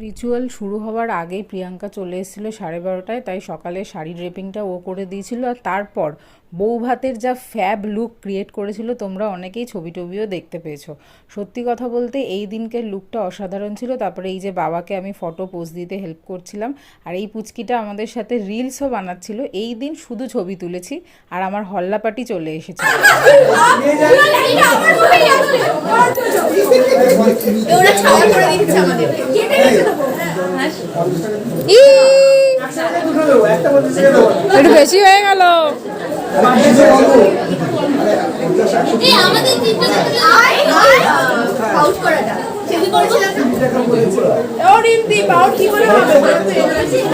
Ritual শুরু হওয়ার আগেই প্রিয়াঙ্কা চলে এসেছিলো 12:30টায়, তাই সকালে শাড়ি ড্রেপিংটা ও করে দিয়েছিল। আর তারপর বউ ভাতের যা ফ্যাব লুক ক্রিয়েট করেছিল তোমরা অনেকেই ছবি টবিও দেখতে পেয়েছো। সত্যি কথা বলতে এই দিনকের লুকটা অসাধারণ ছিল। তারপরে এই যে বাবাকে আমি ফটো পোজ দিতে হেল্প করছিলাম, আর এই পুচকিটা আমাদের সাথে রিলসও বানাচ্ছিল। এই দিন শুধু ছবি তুলেছি আর আমার হল্লাপাটি চলে এসেছে। একটু বেশি হয়ে গেল।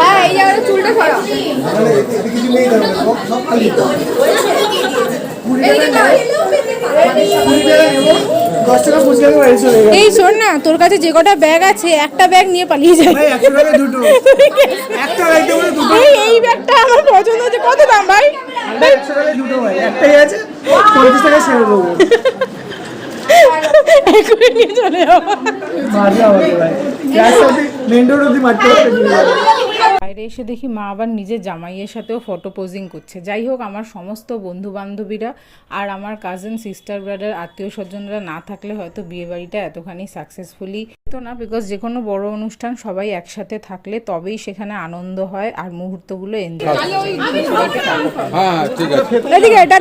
হ্যাঁ, এই জায়গাটা চুলটা সরা। এই শোন না, তোর কাছে যে কটা ব্যাগ আছে একটা ব্যাগ নিয়ে পালিয়ে যায়। এই ব্যাগটা আমার পছন্দ হচ্ছে। কত দাম ভাই? 100 টাকায় দুটো ভাই, একটাই আছে 50 টাকায় ছেড়ে দেবো। এখনই নিয়ে চলে যাবো। মারবে আমাকে ভাই, মেন রোড অব্দি মারতে বাইরে এসে দেখি মা আবার নিজের জামাইয়ের সাথেও ফটো পোজিং করছে। যাই হোক, আমার সমস্ত বন্ধু বান্ধবীরা আর আমার কাজিন সিস্টার ব্রাদার আত্মীয় স্বজনরা না থাকলে হয়তো বিয়েবাড়িটা এতখানি সাকসেসফুলি তো না, বিকজ যে কোনো বড় অনুষ্ঠান সবাই একসাথে থাকলে তবেই সেখানে আনন্দ হয় আর মুহূর্তগুলো এনজয়। হ্যাঁ ঠিক আছে। এদিকে এটা